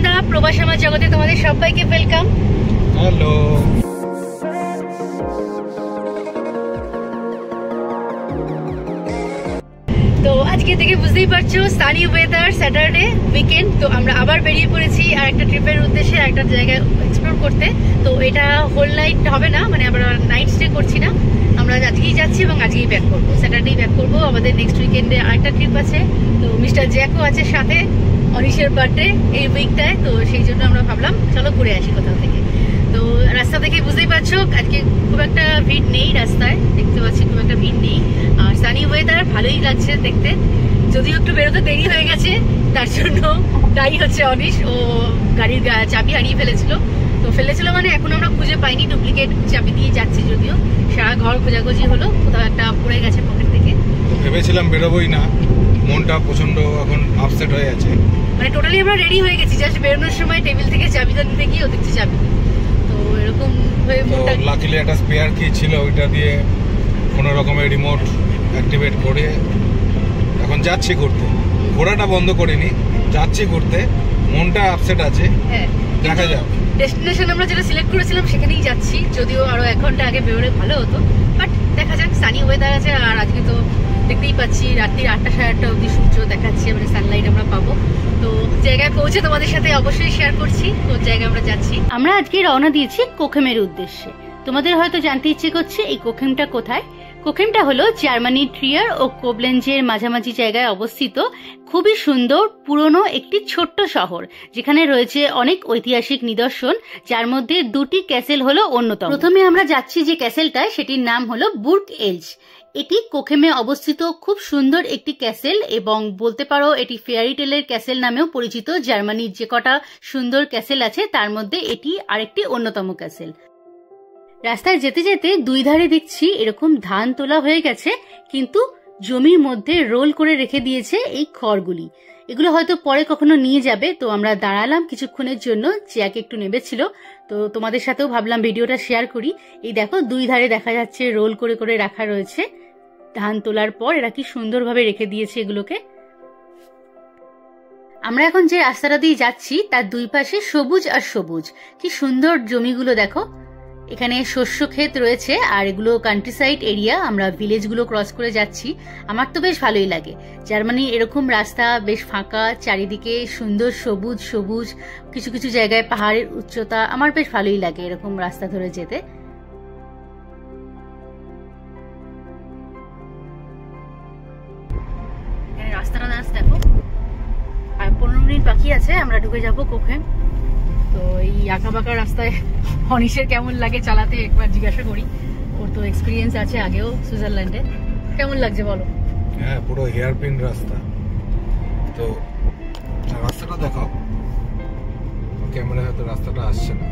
সন্ধ্যা, প্রবাস আমার জগতে তোমাদের সবাইকে ওয়েলকাম। হ্যালো। তো আজকে থেকে বুঝতেই পারছো সানি ওয়েদার, স্যাটারডে উইকেন্ড। তো আমরা আবার বেরিয়ে পড়েছি আর একটা ট্রিপের উদ্দেশ্যে, একটা জায়গায় এক্সপ্লোর করতে। তো এটা হোল নাইট হবে না, মানে আমরা নাইট স্টে করছি না, আমরা আজকেই যাচ্ছি এবং আজকেই ব্যাক করবো, স্যাটারডেই ব্যাক করবো। আমাদের নেক্সট উইকেন্ডে আরেকটা ট্রিপ আছে। তো মিস্টার জ্যাকও আছে সাথে, অনিশের বার্থডে এই উইকটায়। তো সেই জন্য আমরা ভাবলাম চলো ঘুরে আসি কোথাও থেকে। তো রাস্তা থেকে বুঝতেই পারছো আজকে খুব একটা ভিড় নেই রাস্তায়, দেখতে পাচ্ছি খুব একটা ভিড় নেই। আর সানি ওয়েদার, ভালোই লাগছে দেখতে, যদিও একটু বেরোতে দেরি হয়ে গেছে, তার জন্য দায়ী হচ্ছে অনিশ। ও গাড়ির চাবি হারিয়ে ফেলেছিল। তো ফেলেছিল মানে এখন আমরা খুঁজে পাইনি, ডুপ্লিকেট চাবি দিয়ে যাচ্ছি, যদিও সারা ঘর খোঁজাখুঁজি হলো, কোথাও একটা পড়ে গেছে পকেট থেকে। ভেবেছিলাম বেরোবোই না, মনটা প্রচন্ড এখন আপসেট হয়ে আছে। মানে টোটালি আমরা রেডি হয়ে গেছি, জাস্ট বেরোনোর সময় টেবিল থেকে চাবিটা নিতে গিয়ে ও দেখছি চাবি। তো এরকম হয়ে মনটা, লাকিলি একটা স্পেয়ার কি ছিল, ওইটা দিয়ে কোনো রকমের রিমোট অ্যাক্টিভেট করে এখন যাচ্ছি ঘুরতে। ঘোরাটা বন্ধ করিনি, যাচ্ছি ঘুরতে, মনটা আপসেট আছে। হ্যাঁ, দেখা যাক। ডেস্টিনেশন আমরা যেটা সিলেক্ট করেছিলাম সেখানেই যাচ্ছি, যদিও আরো 1 ঘন্টা আগে বেরোলে ভালো হতো, বাট দেখা যাক। সানি ওয়েদার আছে আর আজকে তো দেখতেই পাচ্ছি রাত্রি 8টা সাড়ে 8টা অবধি সূর্য দেখাচ্ছে, মানে সানলাইট আমরা পাবো। তো জায়গায় পৌঁছে তোমাদের সাথে অবশ্যই শেয়ার করছি কোন জায়গায় আমরা যাচ্ছি। আমরা আজকে রওনা দিয়েছি কোখেমের উদ্দেশ্যে। তোমাদের হয়তো জানতে ইচ্ছে করছে এই কোখেমটা কোথায়। কোখেমটা হলো জার্মানির ট্রিয়ার ও কোবলেঞ্জের মাঝামাঝি জায়গায় অবস্থিত খুবই সুন্দর পুরনো একটি ছোট্ট শহর, যেখানে রয়েছে অনেক ঐতিহাসিক নিদর্শন, যার মধ্যে 2টি ক্যাসেল হলো অন্যতম। প্রথমে আমরা যাচ্ছি যে ক্যাসেলটায়, সেটির নাম হলো বুর্গ এলচ। এটি কোখেমে অবস্থিত খুব সুন্দর একটি ক্যাসেল, এবং বলতে পারো এটি ফেয়ারি টেলের ক্যাসেল নামেও পরিচিত। জার্মানির যে কটা সুন্দর ক্যাসেল আছে তার মধ্যে এটি আরেকটি অন্যতম ক্যাসেল। রাস্তায় যেতে যেতে 2 ধারে দেখছি এরকম ধান তোলা হয়ে গেছে, কিন্তু জমির মধ্যে রোল করে রেখে দিয়েছে এই খড়গুলি। এগুলো হয়তো পরে কখনো নিয়ে যাবে। তো আমরা দাঁড়ালাম কিছুক্ষণের জন্য, জ্যাক একটু নেবেছিল, তো তোমাদের সাথেও ভাবলাম ভিডিওটা শেয়ার করি। এই দেখো 2 ধারে দেখা যাচ্ছে রোল করে করে রাখা রয়েছে। ধান তোলার পর এরা কি সুন্দরভাবে রেখে দিয়েছে এগুলোকে। আমরা এখন যে রাস্তাটা দিয়ে যাচ্ছি তার 2 পাশে সবুজ আর সবুজ, কি সুন্দর জমিগুলো দেখো। এখানে শস্য ক্ষেত রয়েছে আর এগুলো কান্ট্রি সাইড এরিয়া। আমরা ভিলেজগুলো ক্রস করে যাচ্ছি, আমার তো বেশ ভালোই লাগে। জার্মানির এরকম রাস্তা বেশ ফাঁকা, চারিদিকে সুন্দর সবুজ সবুজ, কিছু কিছু জায়গায় পাহাড়ের উচ্চতা, আমার বেশ ভালোই লাগে এরকম রাস্তা ধরে যেতে। রাস্তাটা দেখো, আর 15 মিনিট বাকি আছে, আমরা ঢুকে যাবো কোখেম। তো এই আঁকা বাঁকা রাস্তায় অনিশের কেমন লাগে চালাতে একবার জিজ্ঞাসা করি, ওর তো এক্সপিরিয়েন্স আছে আগেও সুইজারল্যান্ডে। কেমন লাগছে বলো? হ্যাঁ, পুরো হেয়ারপিন রাস্তা। তো রাস্তাটা দেখো, ক্যামেরায় হয়তো রাস্তাটা আসছে না।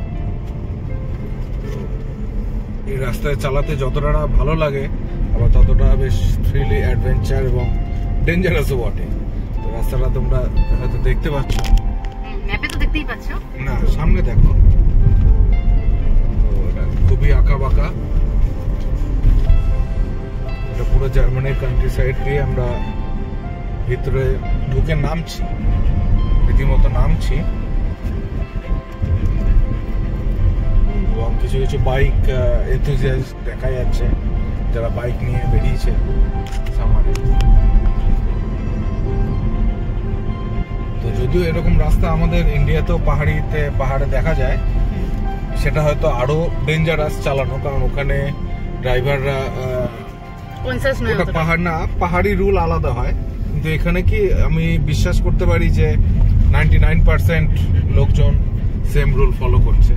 এই রাস্তায় চালাতে যতটা ভালো লাগে, আবার ততটা বেশ থ্রিলি অ্যাডভেঞ্চার এবং ডেঞ্জারাসও বটে। তো রাস্তাটা তোমরা হয়তো দেখতে পাচ্ছ, ম্যাপে তো দেখতেই পাচ্ছ না, সামনে দেখো, খুবই আঁকা বাঁকা। এটা পুরো জার্মানির কান্ট্রি সাইড দিয়ে আমরা ভিতরে ঢুকে নামছি, রীতিমতো নামছি। এবং কিছু কিছু বাইক এনথুজিয়াস্ট দেখা যাচ্ছে, যারা বাইক নিয়ে বেরিয়েছে সামারে। তো যদিও এরকম রাস্তা আমাদের ইন্ডিয়াতেও পাহাড়ে দেখা যায়, সেটা হয়তো আরো ডেঞ্জারাস চালানো, কারণ ওখানে ড্রাইভাররা পাহাড় না, পাহাড়ি রুল আলাদা হয়। কিন্তু এখানে কি আমি বিশ্বাস করতে পারি যে 99% লোকজন সেম রুল ফলো করছে।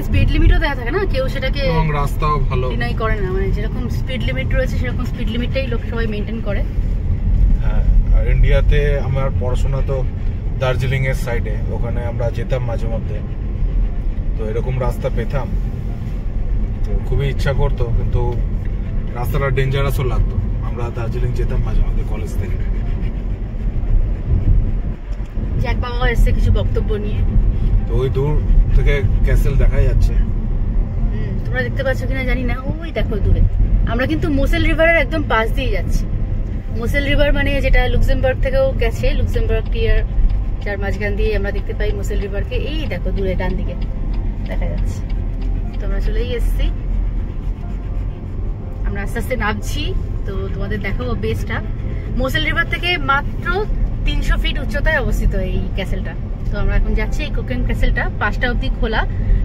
স্পিড লিমিটও দেওয়া থাকে না, কেউ সেটাকে, এবং রাস্তাও ভালো ডিনাই করে না, মানে যেরকম স্পিড লিমিট রয়েছে সেরকম স্পিড লিমিটটাই লোক সবাই মেনটেন করে। হ্যাঁ, আর ইন্ডিয়াতে আমার পড়াশোনা তো দার্জিলিং এর সাইডে, ওখানে আমরা যেতাম মাঝে মধ্যে। তো এরকম রাস্তা পেতাম, তো খুবই ইচ্ছা করতো, কিন্তু রাস্তাটা ডেঞ্জারাসও লাগতো। আমরা দার্জিলিং যেতাম মাঝে মধ্যে কলেজ থেকে। জ্যাক বাবা এসে কিছু বক্তব্য নিয়ে। তো ওই দূর থেকে ক্যাসেল দেখা যাচ্ছে, তোমরা দেখতে পাচ্ছ কিনা জানি না, ওই দেখো দূরে। আমরা কিন্তু মোসেল রিভারের একদম পাশ দিয়ে যাচ্ছি। মোসেল রিভার মানে যেটা লুক্সেমবার্গ থেকেও গেছে, লুক্সেমবার্গ টিয়ার, যার মাঝখান দিয়ে আমরা দেখতে পাই মোসেল রিভারকে। এই দেখো দূরে ডান দিকে দেখা যাচ্ছে। তো আমরা চলেই এসেছি, আমরা আস্তে আস্তে নামছি। তো তোমাদের দেখাবো বেসটা। মোসেল রিভার থেকে মাত্র 300 ফিট উচ্চতায় অবস্থিত এই ক্যাসেলটা। তো আমরা এখন যাচ্ছি এই কোকেম ক্যাসেলটা, 5টা অবধি খোলা।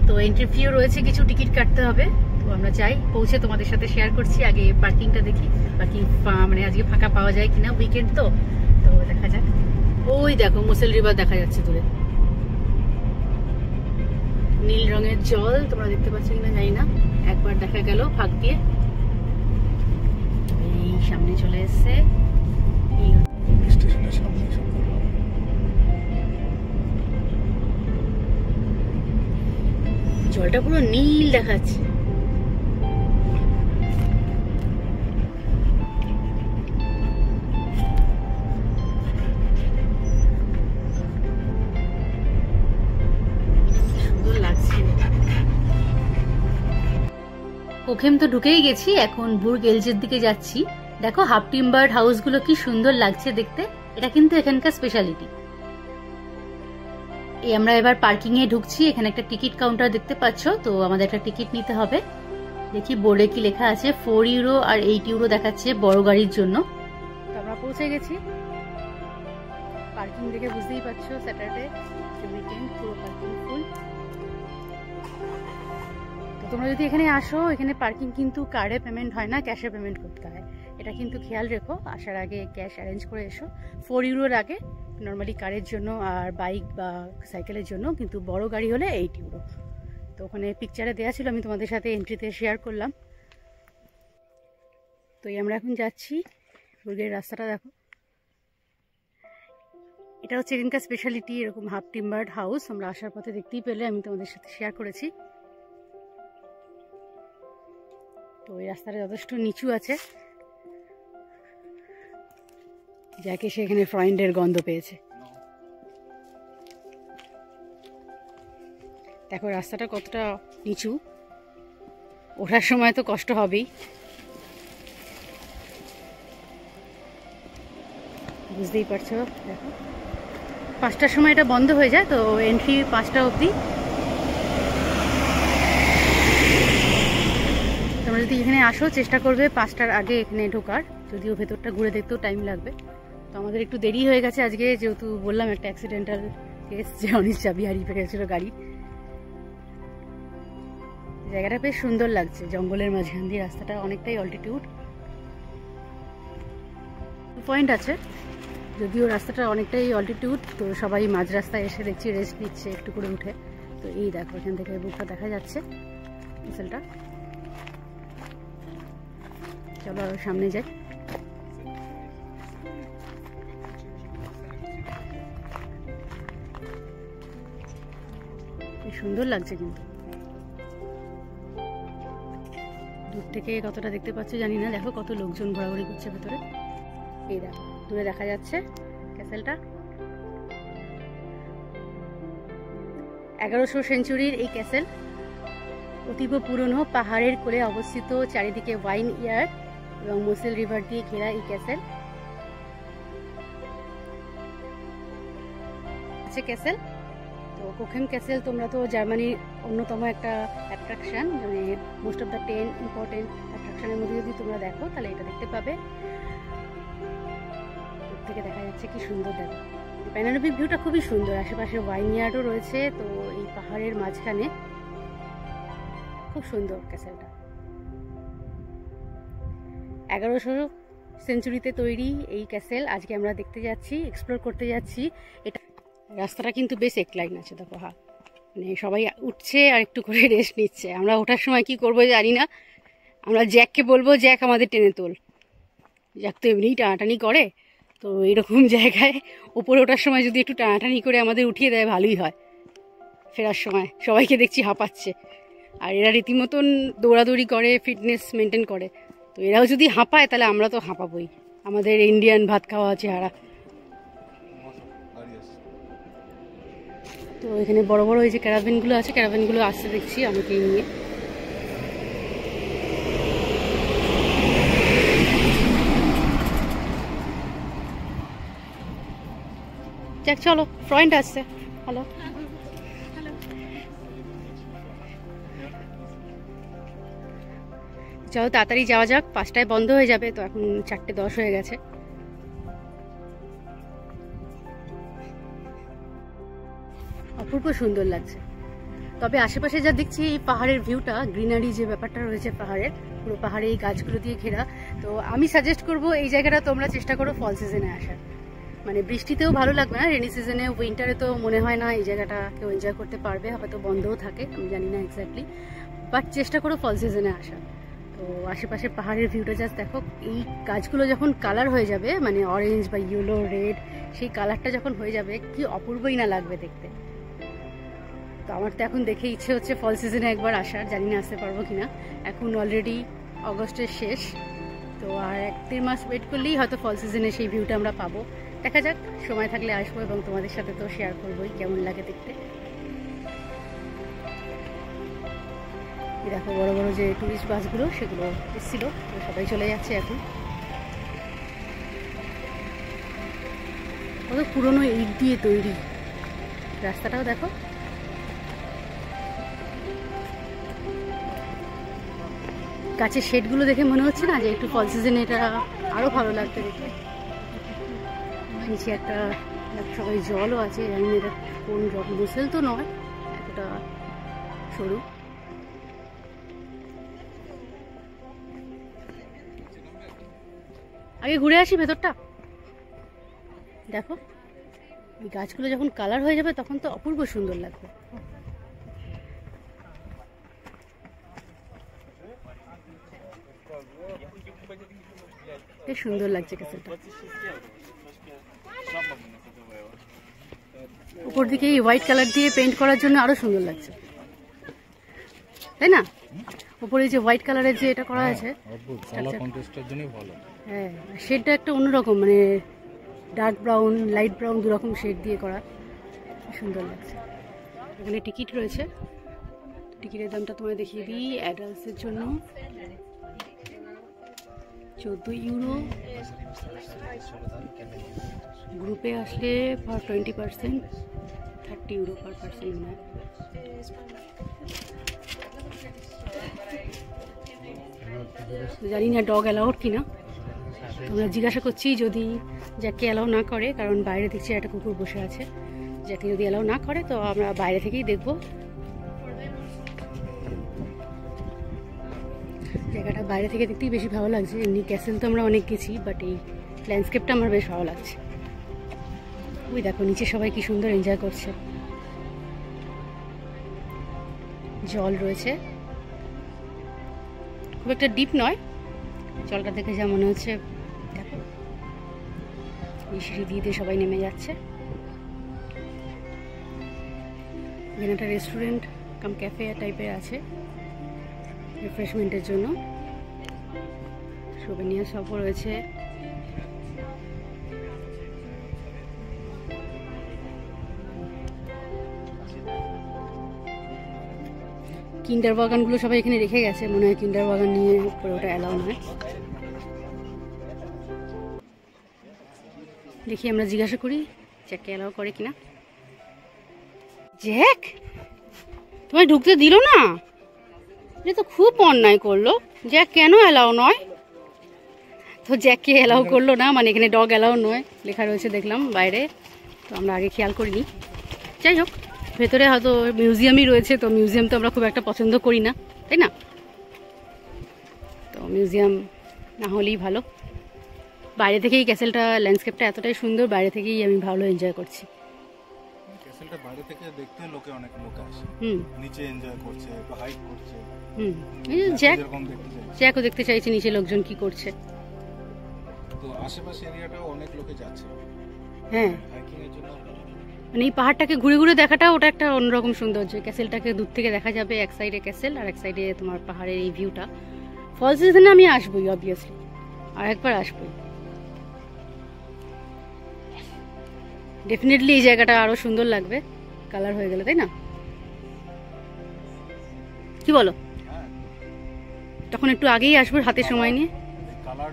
তো এন্ট্রি ফিও রয়েছে, কিছু টিকিট কাটতে হবে। তো আমরা যাই, পৌঁছে তোমাদের সাথে শেয়ার করছি। আগে পার্কিংটা দেখি, পার্কিং মানে আজকে ফাঁকা পাওয়া যায় কিনা, উইকেন্ড তো। তো দেখা যাক। ওই দেখো মোসেল রিভার দেখা যাচ্ছে দূরে, নীল রঙের জল, তোমরা দেখতে পাচ্ছ কিনা জানি না, একবার দেখা গেল ফাঁক দিয়ে। এই সামনে চলে এসছে, স্টেশনের সামনে। জলটা পুরো নীল দেখাচ্ছে। সুন্দর লাগছে। কোকেম তো ঢুকেই গেছি, এখন বুর্গ এলজের দিকে যাচ্ছি। দেখো হাফ টিম্বার্ড হাউস গুলো কি সুন্দর লাগছে দেখতে, এটা কিন্তু এখানকার স্পেশালিটি। এই আমরা এবার পার্কিং এ ঢুকছি, এখানে একটা টিকিট কাউন্টার দেখতে পাচ্ছ। তো আমাদের একটা টিকিট নিতে হবে। দেখি বোর্ডে কি লেখা আছে, 4 ইউরো আর 8 ইউরো দেখাচ্ছে বড় গাড়ির জন্য। তো আমরা পৌঁছে গেছি। পার্কিং দেখে বুঝতেই পারছো স্যাটারডে উইকেন্ড, পুরো পার্কিং ফুল। তো তোমরা যদি এখানে আসো, এখানে পার্কিং কিন্তু কার্ডে পেমেন্ট হয় না, ক্যাশে পেমেন্ট করতে হয়। এটা কিন্তু খেয়াল রেখো, আসার আগে ক্যাশ অ্যারেঞ্জ করে এসো। 4 ইউরোর আগে নর্মালি কারের জন্য, আর বাইক বা সাইকেলের জন্য, কিন্তু বড় গাড়ি হলে 8 ইউরো। তো ওখানে পিকচারে দেওয়া ছিল, আমি তোমাদের সাথে এন্ট্রিতে শেয়ার করলাম। তো এই আমরা এখন যাচ্ছি, বুর্গের রাস্তাটা দেখো। এটা হচ্ছে এখানকার স্পেশালিটি, এরকম হাফ টিম্বার্ড হাউস আমরা আসার পথে দেখতেই পেলে, আমি তোমাদের সাথে শেয়ার করেছি। তো এই রাস্তাটা যথেষ্ট নিচু আছে, যাকে সেখানে ফ্রয়েন্ডের গন্ধ পেয়েছে। দেখো রাস্তাটা কতটা নিচু, ওঠার সময় তো কষ্ট হবেই, বুঝতেই পারছো। দেখো 5টার সময় এটা বন্ধ হয়ে যায়, তো এন্ট্রি 5টা অবধি। তোমরা যদি এখানে আসো, চেষ্টা করবে 5টার আগে এখানে ঢোকার, যদিও ভেতরটা ঘুরে দেখতেও টাইম লাগবে। তো আমাদের একটু দেরি হয়ে গেছে আজকে, যেহেতু বললাম একটা অ্যাক্সিডেন্টাল কেস, যে অনিশ চাবি হারিয়ে ফেলেছিল গাড়ি। জায়গাটা বেশ সুন্দর লাগছে, জঙ্গলের মাঝখান দিয়ে রাস্তাটা, অনেকটাই অল্টিটিউড। পয়েন্ট আছে, যদিও রাস্তাটা অনেকটাই অল্টিটিউড। তো সবাই মাঝ রাস্তায় এসে দেখছি রেস্ট নিচ্ছে একটু করে উঠে। তো এই দেখো এখান থেকে বুকটা দেখা যাচ্ছে মিসেলটা। চলো আরো সামনে যাই। সুন্দর লাগছে, কিন্তু দূর থেকে কতটা দেখতে পাচ্ছ জানি না। দেখো কত লোকজন ঘোরাঘুরি করছে ভেতরে। এই দেখো দূরে দেখা যাচ্ছে ক্যাসেলটা। 11শো সেঞ্চুরির এই ক্যাসেল, অতীব পুরনো, পাহাড়ের কোলে অবস্থিত, চারিদিকে ওয়াইন ইয়ার এবং মোসেল রিভার দিয়ে ঘেরা এই ক্যাসেল। ক্যাসেল তো কোকেম ক্যাসেল তোমরা তো জার্মানির অন্যতম একটা অ্যাট্রাকশন, মানে মোস্ট অফ দ্য 10 ইম্পর্টেন্ট অ্যাট্রাকশনের মধ্যে যদি তোমরা দেখো তাহলে এটা দেখতে পাবে। দূর থেকে দেখা যাচ্ছে কি সুন্দর, দেখো প্যানোরামিক ভিউটা খুবই সুন্দর, আশেপাশে ওয়াইনইয়ার্ডও রয়েছে। তো এই পাহাড়ের মাঝখানে খুব সুন্দর ক্যাসেলটা। 11শো সেঞ্চুরিতে তৈরি এই ক্যাসেল আজকে আমরা দেখতে যাচ্ছি, এক্সপ্লোর করতে যাচ্ছি। এটা রাস্তাটা কিন্তু বেশ একলাইন আছে, দেখো মানে সবাই উঠছে আর একটু করে রেস্ট নিচ্ছে। আমরা ওঠার সময় কি করবো জানি না, আমরা জ্যাককে বলবো জ্যাক আমাদের টেনে তোল, জ্যাক তো এমনিই টানাটানি করে। তো এরকম জায়গায় ওপরে ওঠার সময় যদি একটু টানাটানি করে আমাদের উঠিয়ে দেয় ভালোই হয়। ফেরার সময় সবাইকে দেখছি হাঁপাচ্ছে, আর এরা রীতিমতন দৌড়াদৌড়ি করে, ফিটনেস মেনটেন করে। তো এরাও যদি হাঁপায় তাহলে আমরা তো হাঁপাবোই, আমাদের ইন্ডিয়ান ভাত খাওয়া চেহারা। তো এখানে বড় বড় এই যে ক্যারাভেনগুলো আছে, ক্যারাভেনগুলো আসতে দেখছি আমাকে নিয়ে। যাক চলো, ফ্রেন্ড আসছে। হ্যালো, চলো তাড়াতাড়ি যাওয়া যাক, 5টায় বন্ধ হয়ে যাবে, তো এখন 4:10 হয়ে গেছে। অপূর্ব সুন্দর লাগছে। তবে আশেপাশে যা দেখছি এই পাহাড়ের ভিউটা, গ্রিনারি যে ব্যাপারটা রয়েছে পাহাড়ের, পুরো পাহাড়ে এই গাছগুলো দিয়ে ঘেরা, তো আমি সাজেস্ট করব এই জায়গাটা তোমরা চেষ্টা করো ফল সিজনে আসার। মানে বৃষ্টিতেও ভালো লাগবে না, রেনি সিজনে, উইন্টারে তো মনে হয় না এই জায়গাটা কেউ এনজয় করতে পারবে, হয়তো বন্ধও থাকে, আমি জানি না এক্স্যাক্টলি, বাট চেষ্টা করো ফল সিজনে আসার। তো আশেপাশে পাহাড়ের ভিউটা জাস্ট দেখো, এই গাছগুলো যখন কালার হয়ে যাবে, মানে অরেঞ্জ বা ইয়েলো রেড, সেই কালারটা যখন হয়ে যাবে কি অপূর্বই না লাগবে দেখতে। তো আমার তো এখন দেখে ইচ্ছে হচ্ছে ফল সিজনে একবার আসার, জানি না আসতে পারবো কিনা। এখন অলরেডি অগস্টের শেষ, তো আর 1-1.5 মাস ওয়েট করলেই হয়তো ফল সিজনে সেই ভিউটা আমরা পাবো। দেখা যাক, সময় থাকলে আসবো এবং তোমাদের সাথে তো শেয়ার করবোই কেমন লাগে দেখতে। দেখো বড় বড় যে টুরিস্ট বাসগুলো সেগুলো এসেছিল, তো সবাই চলে যাচ্ছে এখন। কত পুরনো ইট দিয়ে তৈরি রাস্তাটাও দেখো। গাছের শেডগুলো দেখে মনে হচ্ছে না যে একটু ফল সিজনে এটা আরো ভালো লাগবে দেখতে। নিচে একটা সবাই জলও আছে, জানি না এটা কোন জল, গোসল তো নয়, এতটা সরু। আগে ঘুরে আসি ভেতরটা। দেখো এই গাছগুলো যখন কালার হয়ে যাবে তখন তো অপূর্ব সুন্দর লাগবে। বেশ সুন্দর লাগছে ক্যাসেলটা। উপর দিকে এই হোয়াইট কালার দিয়ে পেইন্ট করার জন্য আরো সুন্দর লাগছে, তাই না? উপরে যে হোয়াইট কালারের যে এটা করা আছে, হ্যাঁ, শেডটা একটা অন্যরকম, মানে ডার্ক ব্রাউন, লাইট ব্রাউন, দুরকম শেড দিয়ে করা, সুন্দর লাগছে। এখানে টিকিট রয়েছে, টিকিটের দামটা তোমায় দেখিয়ে দিই। অ্যাডাল্টসের জন্য 14 ইউরো, গ্রুপে আসলে ফর 20% 30 ইউরো পার পার্সন। জানি না ডগ অ্যালাউড কিনা, তোমরা জিজ্ঞাসা করছি যদি যাকে অ্যালাউ না করে, কারণ বাইরে দেখছি একটা কুকুর বসে আছে, যাকে যদি অ্যালাউ না করে তো আমরা বাইরে থেকেই দেখব। জায়গাটা বাইরে থেকে দেখতেই বেশি ভালো লাগছে। এমনি ক্যাসেল তো আমরা অনেক গেছি, বাট এই ল্যান্ডস্কেপটা আমার বেশ ভালো লাগছে। ওই দেখো নিচে সবাই কি সুন্দর এনজয় করছে, জল রয়েছে, খুব একটা ডিপ নয়, জলটা দেখে যা মনে হচ্ছে। দেখো এই সিঁড়ি দিয়ে দিয়ে সবাই নেমে যাচ্ছে। এখানে একটা রেস্টুরেন্ট কাম ক্যাফে টাইপের আছে রিফ্রেশমেন্টের জন্য, সোভেনিয়ার শপও রয়েছে। কিন্ডার বাগানগুলো সবাই এখানে রেখে গেছে, মনে হয় কিন্ডার বাগান নিয়ে উপরে ওটা অ্যালাউ নয়। দেখি আমরা জিজ্ঞাসা করি জ্যাককে অ্যালাউ করে কিনা। জ্যাক, তোমায় ঢুকতে দিল না? এটা তো খুব অন্যায় করলো। জ্যাক কেন অ্যালাউ নয়? তো জ্যাককে অ্যালাউ করলো না, মানে এখানে ডগ অ্যালাউ নয় লেখা রয়েছে দেখলাম বাইরে, তো আমরা আগে খেয়াল করিনি। যাই হোক, ভেতরে হয়তো মিউজিয়ামই রয়েছে, তো মিউজিয়াম তো আমরা খুব একটা পছন্দ করি না, তাই না? তো মিউজিয়াম না হলেই ভালো। বাইরে থেকেই ক্যাসেলটা, ল্যান্ডস্কেপটা এতটাই সুন্দর, বাইরে থেকেই আমি ভালো এনজয় করছি। ক্যাসেলটা বাইরে থেকে দেখতে লোকে অনেক লোক আসে, নিচে এনজয় করছে বা হাইক করছে। জ্যাকও দেখতে চাইছে নিচে লোকজন কি করছে। তো আশেপাশে এরিয়াটাও অনেক লোকে যাচ্ছে, হ্যাঁ, হাইকিং এর জন্য। মানে এই পাহাড়টাকে ঘুরে ঘুরে দেখাটা ওটা একটা অন্যরকম সৌন্দর্য। ক্যাসেলটাকে দূর থেকে দেখা যাবে, এক সাইডে ক্যাসেল আর এক সাইডে তোমার পাহাড়ের এই ভিউটা। ফল সিজনে আমি আসবোই, অবভিয়াসলি আর একবার আসবোই ডেফিনেটলি। এই জায়গাটা আরো সুন্দর লাগবে কালার হয়ে গেলে, তাই না? কি বলো? তখন একটু আগেই আসবো, হাতে সময় নিয়ে। কালার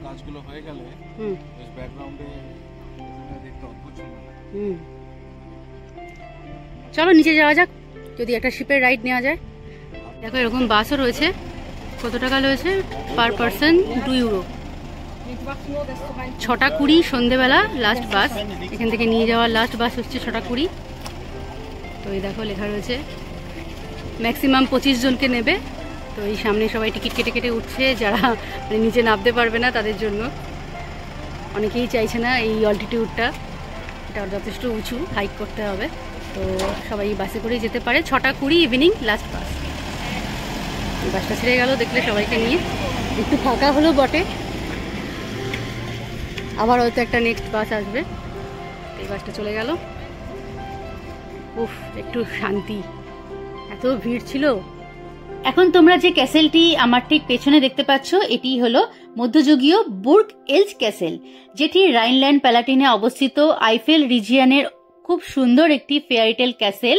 কাজগুলো হয়ে গেলে ব্যাকগ্রাউন্ডে দেখতে অদ্ভুত সুন্দর লাগে। চলো নিচে যাওয়া যাক, যদি একটা শিপের রাইড নেওয়া যায়। দেখো এরকম বাসও রয়েছে। কত টাকা রয়েছে পার পারসন? 2 ইউরো। 6:20 সন্ধেবেলা লাস্ট বাস। এখান থেকে নিয়ে যাওয়ার লাস্ট বাস হচ্ছে 6:20। তো এই দেখো লেখা রয়েছে ম্যাক্সিমাম 25 জনকে নেবে। তো এই সামনে সবাই টিকিট কেটে কেটে উঠছে, যারা মানে নিচে নামতে পারবে না তাদের জন্য। অনেকেই চাইছে না এই অল্টিটিউডটা, এটা যথেষ্ট উঁচু, হাইক করতে হবে। তো সবাই বাসে করেই যেতে পারে। 6:20 ইভিনিং লাস্ট বাস। এই বাসটা ছেড়ে গেল দেখলে সবাইকে নিয়ে। একটু ফাঁকা হলো বটে, আবার হয়তো একটা নেক্সট বাস আসবে। এই বাসটা চলে গেল। উফ, একটু শান্তি, এত ভিড় ছিল। এখন তোমরা যে ক্যাসেলটি আমার ঠিক পেছনে দেখতে পাচ্ছ, এটি হলো মধ্যযুগীয় বুর্গ এলচ ক্যাসেল, যেটি রাইনল্যান্ড প্যালাটিনে অবস্থিত আইফেল রিজিয়নের খুব সুন্দর একটি ফেয়ারিটেল ক্যাসেল।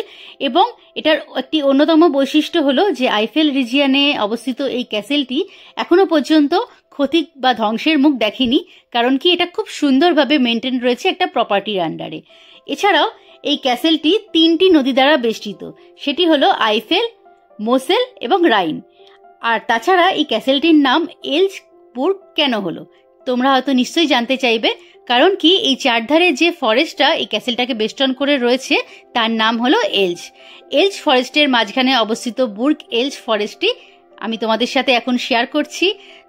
এবং এটার একটি অন্যতম বৈশিষ্ট্য হলো যে আইফেল রিজিয়নে অবস্থিত এই ক্যাসেলটি এখনো পর্যন্ত ক্ষতি বা ধ্বংসের মুখ দেখেনি, কারণ কি এটা খুব সুন্দরভাবে মেনটেন রয়েছে একটা প্রপার্টির আন্ডারে। এছাড়াও এই ক্যাসেলটি 3টি নদী দ্বারা বেষ্টিত, সেটি হলো আইফেল, মোসেল এবং রাইন। আর তাছাড়া এই ক্যাসেলটির নাম এলচ বুর্গ কেন হলো তোমরা হয়তো নিশ্চয়ই জানতে চাইবে, কারণ কি এই চারধারে যে ফরেস্টটা এই ক্যাসেলটাকে বেষ্টন করে রয়েছে তার নাম হলো এলচ। এলচ ফরেস্টের মাঝখানে অবস্থিত বুর্গ এলচ ফরেস্টটি আমি তোমাদের সাথে এখন শেয়ার করছি।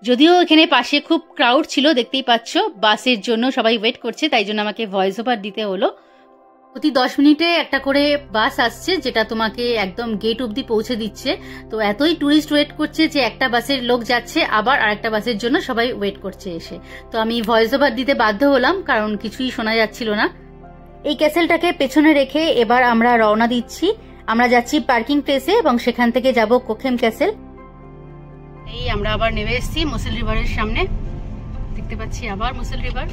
যদিও এখানে পাশে খুব ক্রাউড ছিল, দেখতেই পাচ্ছ, বাসের জন্য সবাই ওয়েট করছে, তাই জন্য আমাকে ভয়েস ওভার দিতে হলো। প্রতি 10 মিনিটে একটা করে বাস আসছে, যেটা তোমাকে একদম গেট অবধি পৌঁছে দিচ্ছে। তো এতই টুরিস্ট ওয়েট করছে যে একটা বাসের লোক যাচ্ছে, আবার আরেকটা বাসের জন্য সবাই ওয়েট করছে এসে। তো আমি ভয়েস ওভার দিতে বাধ্য হলাম, কারণ কিছুই শোনা যাচ্ছিল না। এই ক্যাসেলটাকে পেছনে রেখে এবার আমরা রওনা দিচ্ছি। আমরা যাচ্ছি পার্কিং প্লেসে এবং সেখান থেকে যাব কোখেম ক্যাসেল। এই আমরা আবার নেমে এসেছি মোসেল রিভারের সামনে, দেখতে পাচ্ছি আবার মোসেল রিভার।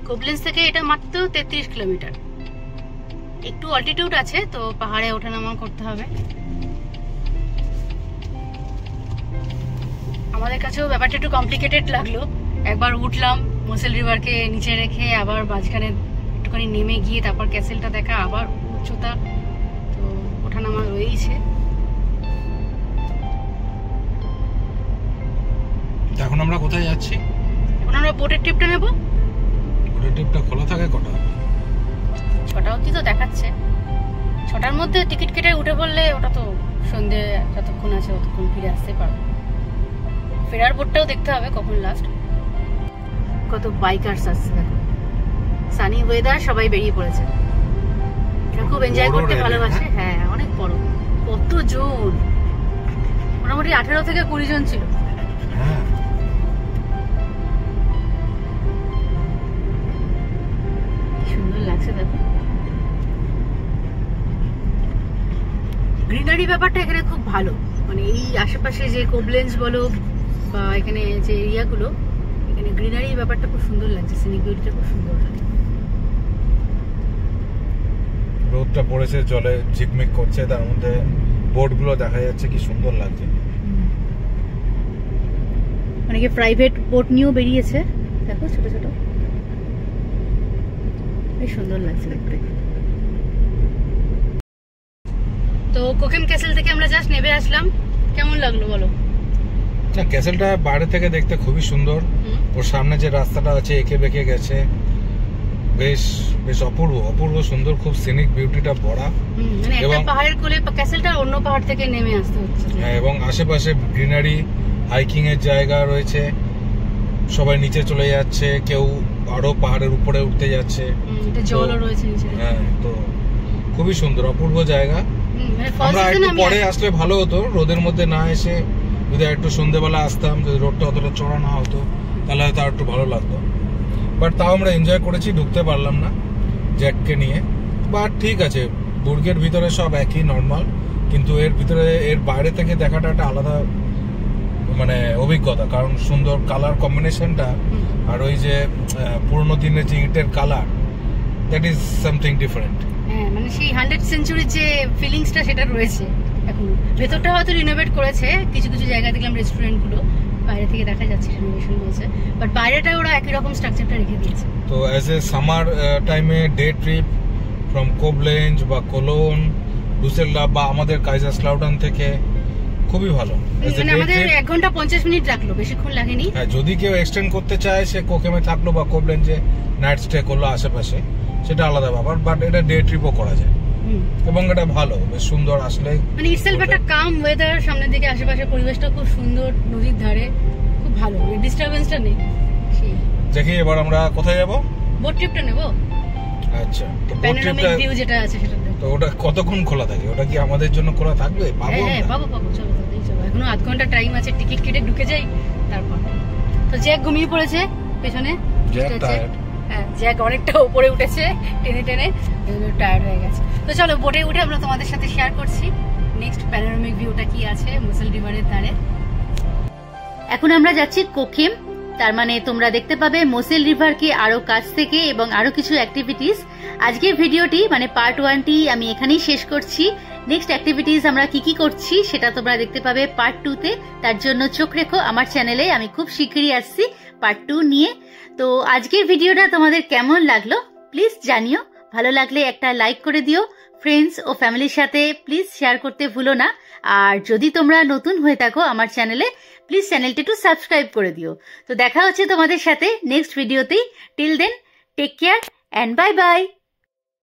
কোবলেন্স থেকে এটা মাত্র 33 কিলোমিটার। একটু অল্টিটিউড আছে, তো পাহাড়ে ওঠানামা করতে হবে। আমাদের কাছেও ব্যাপারটা একটু কমপ্লিকেটেড লাগলো। একবার উঠলাম মোসেল রিভারকে নিচে রেখে, আবার মাঝখানে একটুখানি নেমে গিয়ে তারপর ক্যাসেলটা দেখা, আবার উচ্চতা, তো ওঠানামা রয়েইছে। এখন আমরা কোথায় যাচ্ছি? এখন আমরা বোটের ট্রিপটা নেব। বোটের ট্রিপটা খোলা থাকে কটা? 6টা অবধি তো দেখাচ্ছে। 6টার মধ্যে টিকিট কেটে উঠে পড়লে ওটা তো সন্ধে যতক্ষণ আছে ততক্ষণ ফিরে আসতে পারবো। ফেরার বোটটাও দেখতে হবে কখন লাস্ট। কত বাইকার্স আসছে দেখো, সানি ওয়েদার, সবাই বেরিয়ে পড়েছে। খুব এনজয় করতে ভালোবাসে। হ্যাঁ, অনেক বড়। কত জন, মোটামুটি 18 থেকে 20 জন ছিল। সুন্দর লাগছে দেখো। গ্রিনারি ব্যাপারটা এখানে খুব ভালো, মানে এই আশেপাশে যে কোবলেন্স বলো বা এখানে যে এরিয়াগুলো, এখানে গ্রিনারি ব্যাপারটা খুব সুন্দর লাগছে, সিনিক বিউটিটা খুব সুন্দর লাগে। রোদটা পড়েছে, জলে ঝিকমিক করছে, তার মধ্যে বোটগুলো দেখা যাচ্ছে, কি সুন্দর লাগছে। অনেকে প্রাইভেট বোট নিয়েও বেরিয়েছে, দেখো ছোট ছোট, বেশ সুন্দর লাগছে দেখতে। তো কোকেম ক্যাসেল থেকে আমরা জাস্ট নেমে আসলাম। কেমন লাগলো বলো? না, ক্যাসেলটা বাইরে থেকে দেখতে খুবই সুন্দর। ওর সামনে যে রাস্তাটা আছে এঁকে বেঁকে গেছে, বেশ বেশ অপূর্ব অপূর্ব সুন্দর, খুব সিনিক বিউটিটা ভরা। মানে একটা পাহাড়ের কোলে ক্যাসেলটা অন্য পাহাড় থেকে নেমে আসতে হচ্ছে। হ্যাঁ, এবং আশেপাশে গ্রিনারি, হাইকিং এর জায়গা রয়েছে, সবাই নিচে চলে যাচ্ছে, কেউ আরো পাহাড়ের উপরে উঠতে যাচ্ছে, জলও রয়েছে নিচে। হ্যাঁ, তো খুবই সুন্দর অপূর্ব জায়গা। আমরা একটু পরে আসলে ভালো হতো, রোদের মধ্যে না এসে যদি একটু সন্ধ্যেবেলা আসতাম, যদি রোদটা অতটা চড়া না হতো তাহলে হয়তো আর একটু ভালো লাগতো। বাট তাও আমরা এনজয় করেছি, ঢুকতে পারলাম না জ্যাককে নিয়ে। বাট ঠিক আছে, বুর্গের ভিতরে সব একই নর্মাল, কিন্তু এর ভিতরে এর বাইরে থেকে দেখাটা একটা আলাদা মানে অভিজ্ঞতা, কারণ সুন্দর কালার কম্বিনেশনটা, আর ওই যে পুরোনো দিনের যে ইটের colour, that is something different. হ্যাঁ, মানে সেই 100th সেঞ্চুরির যে ফিলিংসটা সেটা রয়েছে এখন। ভেতরটা হয়তো রিনোভেট করেছে, কিছু কিছু জায়গায় দেখলাম রেস্টুরেন্ট গুলো, বাইরে থেকে দেখা যাচ্ছে রেনোভেশন হয়েছে, বাট বাইরেটা ওরা একই রকম স্ট্রাকচারটা রেখে দিয়েছে। তো অ্যাজ এ সামার টাইমে ডে ট্রিপ ফ্রম কোবলেঞ্জ বা কোলোন, ডুসেলডর্ফ বা আমাদের কাইজারস্লাউটার্ন থেকে খুবই ভালো। মানে আমাদের 1 ঘন্টা 50 মিনিট লাগলো, বেশিক্ষণ লাগেনি। হ্যাঁ, যদি কেউ এক্সটেন্ড করতে চায় সে কোকেমে থাকলো বা কোবলেঞ্জে নাইট স্টে করলো আশেপাশে, সেটা আলাদা ব্যাপার, বাট এটা ডে ট্রিপও করা যায় এবং এটা ভালো, বেশ সুন্দর। আসলে মানে ইটসেলফ একটা কাম ওয়েদার, সামনের দিকে আশেপাশে পরিবেশটা খুব সুন্দর, নদীর ধারে, খুব ভালো, ডিস্টারবেন্সটা নেই। সেই দেখি এবার আমরা কোথায় যাব? বোট ট্রিপটা নেব। আচ্ছা, তো বোট প্যানোরামিক ট্রিপটা ভিউ যেটা আছে সেটা নেব। তো ওটা কতক্ষণ খোলা থাকে? ওটা কি আমাদের জন্য খোলা থাকবে? পাবো? হ্যাঁ পাবো, চলো চলো, এখনো আধ ঘন্টা টাইম আছে, টিকিট কেটে ঢুকে যাই তারপর। তো জ্যাক ঘুমিয়ে পড়েছে পেছনে, হ্যাঁ জ্যাক অনেকটা উপরে উঠেছে টেনে টেনে, টায়ার্ড হয়ে গেছে। তো চলো বোটে উঠে আমরা তোমাদের সাথে শেয়ার করছি নেক্সট প্যানোরামিক ভিউটা কি আছে মোসেল রিভারের ধারে। এখন আমরা যাচ্ছি কোকেম, তার মানে তোমরা দেখতে পাবে মোসেল রিভারকে আরো কাছ থেকে এবং আরো কিছু অ্যাক্টিভিটিস। আজকের ভিডিওটি মানে পার্ট 1টি আমি এখানেই শেষ করছি। নেক্সট অ্যাক্টিভিটিস আমরা কি করছি সেটা তোমরা দেখতে পাবে পার্ট 2তে। তার জন্য চোখ রেখো আমার চ্যানেলে, আমি খুব শীঘ্রই আসছি পার্ট 2 নিয়ে। তো আজকের ভিডিওটা তোমাদের কেমন লাগলো প্লিজ জানিও, ভালো লাগলে একটা লাইক করে দিও, ফ্রেন্ডস ও ফ্যামিলির সাথে প্লিজ শেয়ার করতে ভুলো না। আর যদি তোমরা নতুন হয়ে থাকো আমার চ্যানেলে, প্লিজ চ্যানেলটি একটু সাবস্ক্রাইব করে দিও। তো দেখা হচ্ছে তোমাদের সাথে নেক্সট ভিডিওতেই। Till then take care and bye by.